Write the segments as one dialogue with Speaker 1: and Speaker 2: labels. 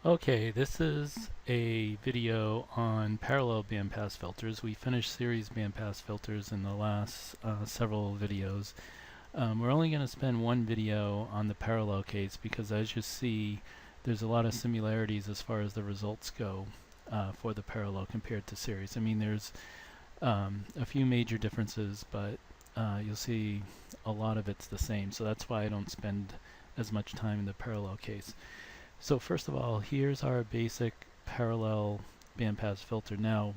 Speaker 1: Okay, this is a video on parallel bandpass filters. We finished series bandpass filters in the last several videos. We're only going to spend one video on the parallel case because, as you see, there's a lot of similarities as far as the results go for the parallel compared to series. I mean, there's a few major differences, but you'll see a lot of it's the same. So that's why I don't spend as much time in the parallel case. So first of all, here's our basic parallel bandpass filter. Now,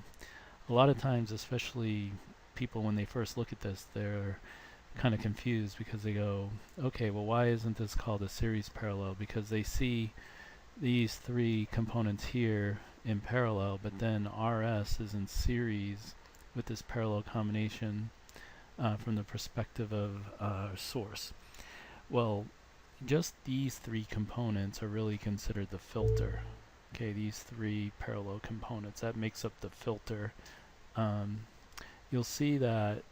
Speaker 1: a lot of times, especially people when they first look at this, they're kind of confused because they go, okay, well, why isn't this called a series parallel? Because they see these three components here in parallel, but then RS is in series with this parallel combination from the perspective of source. Well, just these three components are really considered the filter. Okay, these three parallel components, that makes up the filter. You'll see that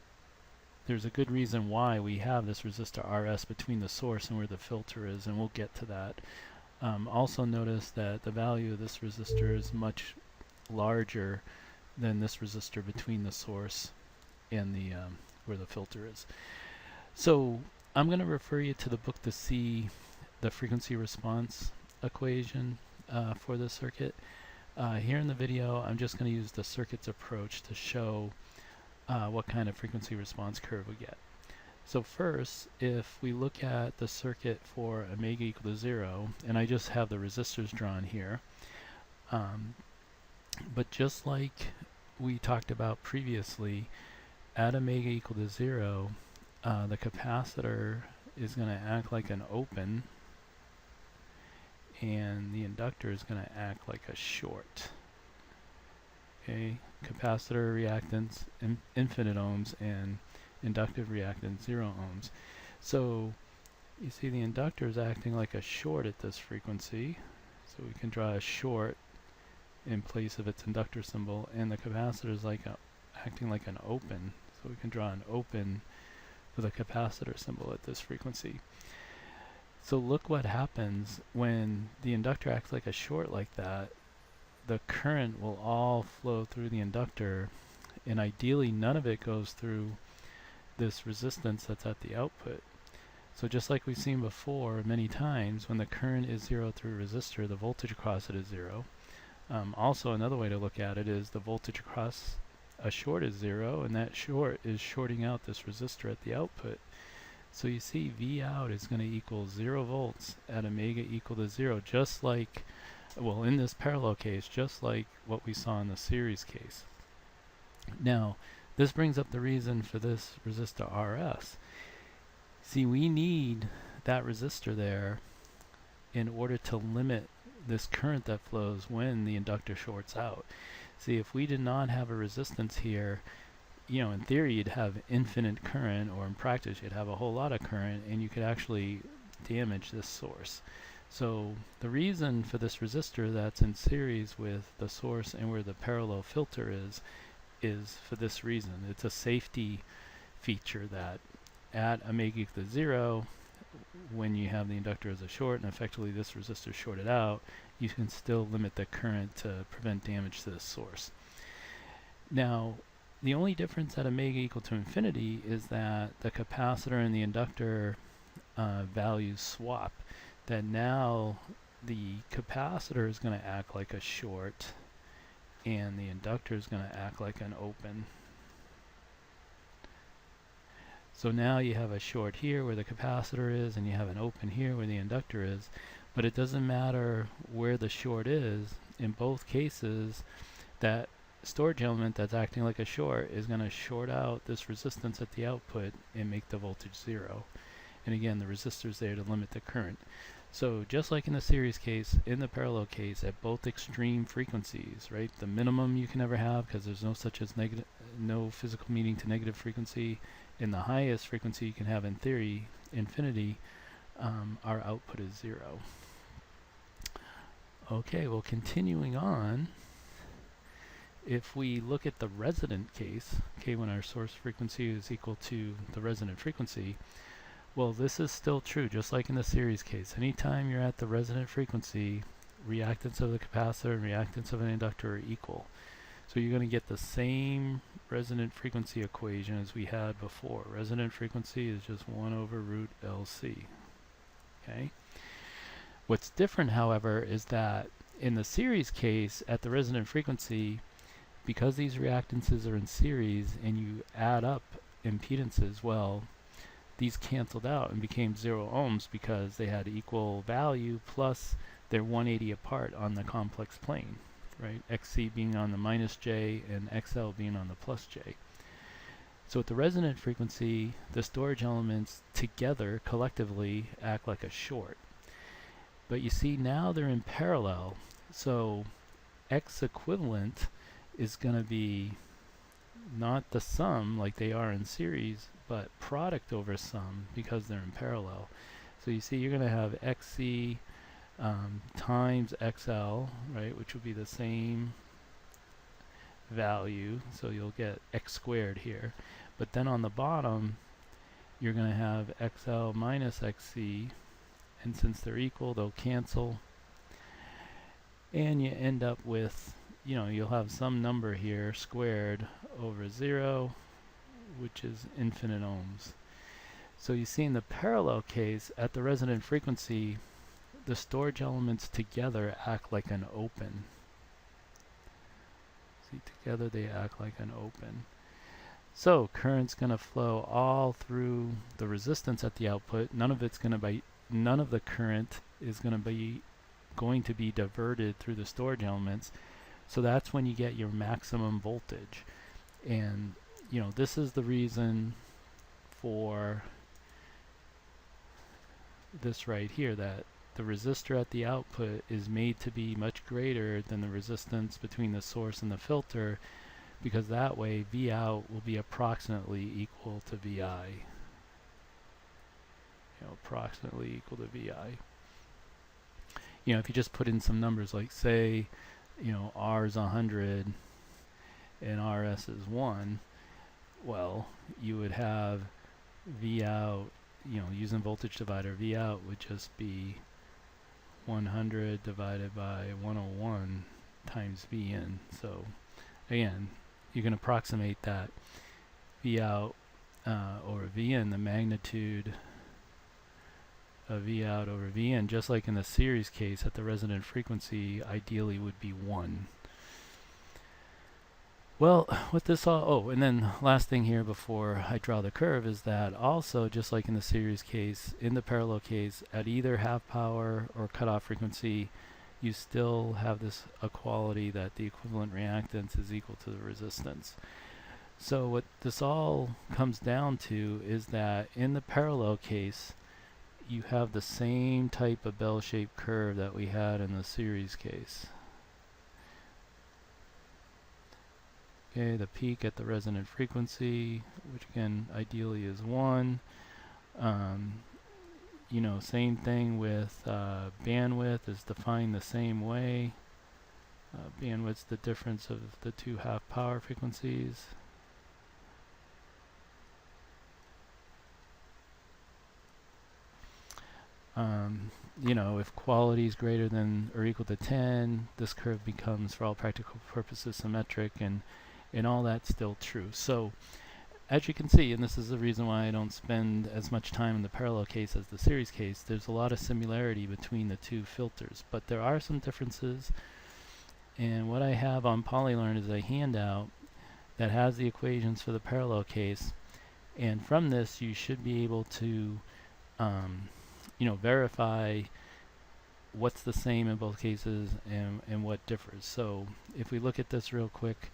Speaker 1: there's a good reason why we have this resistor RS between the source and where the filter is, and we'll get to that. Also notice that the value of this resistor is much larger than this resistor between the source and the where the filter is. So I'm going to refer you to the book to see the frequency response equation for this circuit. Here in the video, I'm just going to use the circuits approach to show what kind of frequency response curve we get. So first, if we look at the circuit for omega equal to 0, and I just have the resistors drawn here, but just like we talked about previously, at omega equal to 0, the capacitor is going to act like an open, and the inductor is going to act like a short. Okay, capacitor reactance infinite ohms and inductive reactance 0 ohms. So you see the inductor is acting like a short at this frequency, so we can draw a short in place of its inductor symbol, and the capacitor is like acting like an open, so we can draw an open with a capacitor symbol at this frequency. So look what happens when the inductor acts like a short like that. The current will all flow through the inductor, and ideally none of it goes through this resistance that's at the output. So just like we've seen before many times, when the current is 0 through a resistor, the voltage across it is 0. Also, another way to look at it is the voltage across a short is 0, and that short is shorting out this resistor at the output. So you see V out is going to equal 0 volts at omega equal to 0, just like, well, in this parallel case, just like what we saw in the series case. Now, this brings up the reason for this resistor RS. See, we need that resistor there in order to limit this current that flows when the inductor shorts out. See, if we did not have a resistance here, you know, in theory you'd have infinite current, or in practice you'd have a whole lot of current, and you could actually damage this source. So the reason for this resistor that's in series with the source and where the parallel filter is for this reason. It's a safety feature that at omega equal to 0, when you have the inductor as a short and effectively this resistor shorted out, you can still limit the current to prevent damage to the source. Now, the only difference at omega equal to infinity is that the capacitor and the inductor values swap. That now the capacitor is going to act like a short and the inductor is going to act like an open. So now you have a short here where the capacitor is, and you have an open here where the inductor is, but it doesn't matter where the short is. In both cases, that storage element that's acting like a short is going to short out this resistance at the output and make the voltage 0. And again, the resistor is there to limit the current. So just like in the series case, in the parallel case, at both extreme frequencies, right, the minimum you can ever have, because there's no such as no physical meaning to negative frequency, in the highest frequency you can have in theory, infinity, our output is 0. Okay, well, continuing on, if we look at the resonant case, okay, when our source frequency is equal to the resonant frequency, well, this is still true, just like in the series case. Anytime you're at the resonant frequency, reactance of the capacitor and reactance of an inductor are equal. So you're going to get the same resonant frequency equation as we had before. Resonant frequency is just 1 over root LC. Okay. What's different, however, is that in the series case, at the resonant frequency, because these reactances are in series and you add up impedances, well, these canceled out and became 0 ohms because they had equal value, plus they're 180 apart on the complex plane, right? XC being on the minus J and XL being on the plus J. So at the resonant frequency, the storage elements together collectively act like a short. But you see, now they're in parallel, so X equivalent is going to be not the sum like they are in series, but product over sum because they're in parallel. So you see, you're going to have XC times XL, right, which will be the same value, so you'll get X squared here. But then on the bottom, you're going to have XL minus XC, and since they're equal, they'll cancel, and you end up with, you know, you'll have some number here squared over 0, which is infinite ohms. So you see, in the parallel case, at the resonant frequency, the storage elements together act like an open. See, together they act like an open. So current's going to flow all through the resistance at the output. None of the current is going to be diverted through the storage elements. So that's when you get your maximum voltage. And you know, this is the reason for this right here, that the resistor at the output is made to be much greater than the resistance between the source and the filter, because that way V out will be approximately equal to VI. You know, approximately equal to VI. You know, if you just put in some numbers, like say, you know, R is 100 and RS is 1, well, you would have V out, you know, using voltage divider, V out would just be 100 divided by 101 times V in. So again, you can approximate that V out over V in, the magnitude of V out over V in, just like in the series case at the resonant frequency, ideally would be 1. Well, with this all, oh, and then last thing here before I draw the curve is that also, just like in the series case, in the parallel case, at either half power or cutoff frequency, you still have this equality that the equivalent reactance is equal to the resistance. So what this all comes down to is that in the parallel case, you have the same type of bell-shaped curve that we had in the series case. Okay, the peak at the resonant frequency, which again ideally is 1. You know, same thing with bandwidth is defined the same way. Bandwidth's the difference of the two half power frequencies. You know, if quality is greater than or equal to 10, this curve becomes, for all practical purposes, symmetric, and all that's still true. So as you can see, and this is the reason why I don't spend as much time in the parallel case as the series case, there's a lot of similarity between the two filters, but there are some differences. And what I have on PolyLearn is a handout that has the equations for the parallel case, and from this you should be able to you know, verify what's the same in both cases and what differs. So if we look at this real quick,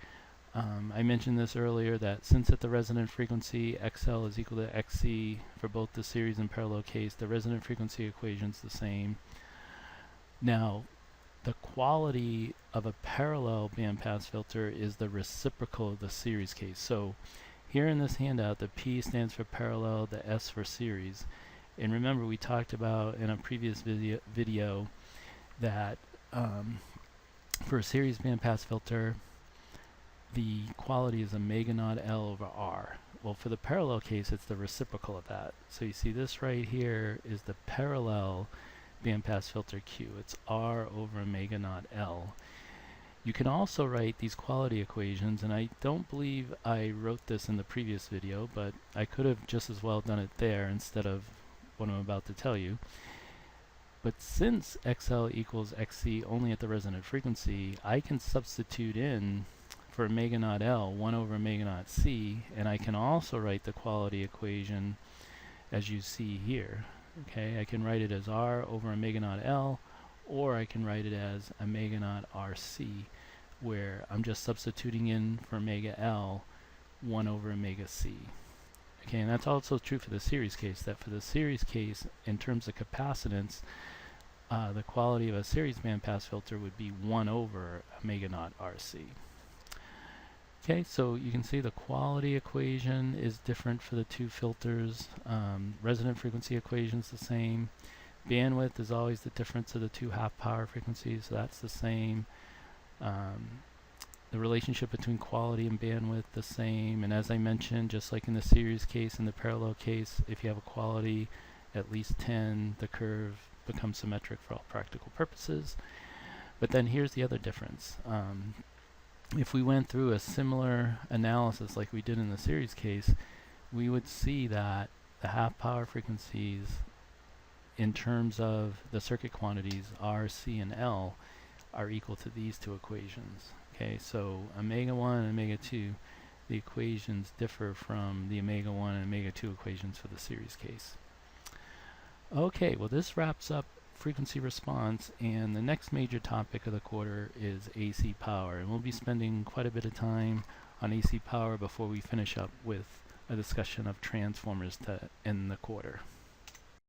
Speaker 1: I mentioned this earlier, that since at the resonant frequency XL is equal to XC for both the series and parallel case, the resonant frequency equation is the same. Now, the quality of a parallel bandpass filter is the reciprocal of the series case. So here in this handout, the P stands for parallel, the S for series. And remember, we talked about in a previous video that for a series bandpass filter, the quality is omega naught L over R. Well, for the parallel case, it's the reciprocal of that. So you see this right here is the parallel bandpass filter Q. It's R over omega naught L. You can also write these quality equations, and I don't believe I wrote this in the previous video, but I could have just as well done it there instead of what I'm about to tell you. But since XL equals XC only at the resonant frequency, I can substitute in for omega naught L 1 over omega naught C, and I can also write the quality equation as you see here. Okay, I can write it as R over omega naught L, or I can write it as omega naught RC, where I'm just substituting in for omega L 1 over omega C. Okay, and that's also true for the series case, that for the series case, in terms of capacitance, the quality of a series bandpass filter would be 1 over omega naught RC. Okay, so you can see the quality equation is different for the two filters. Resonant frequency equation is the same. Bandwidth is always the difference of the two half-power frequencies, so that's the same. The relationship between quality and bandwidth the same, and as I mentioned, just like in the series case and the parallel case, if you have a quality at least 10, the curve becomes symmetric for all practical purposes. But then here's the other difference. If we went through a similar analysis like we did in the series case, we would see that the half-power frequencies in terms of the circuit quantities R, C, and L are equal to these two equations. Okay, so omega 1 and omega 2, the equations differ from the omega 1 and omega 2 equations for the series case. Okay, well this wraps up frequency response, and the next major topic of the quarter is AC power, and we'll be spending quite a bit of time on AC power before we finish up with a discussion of transformers to end the quarter.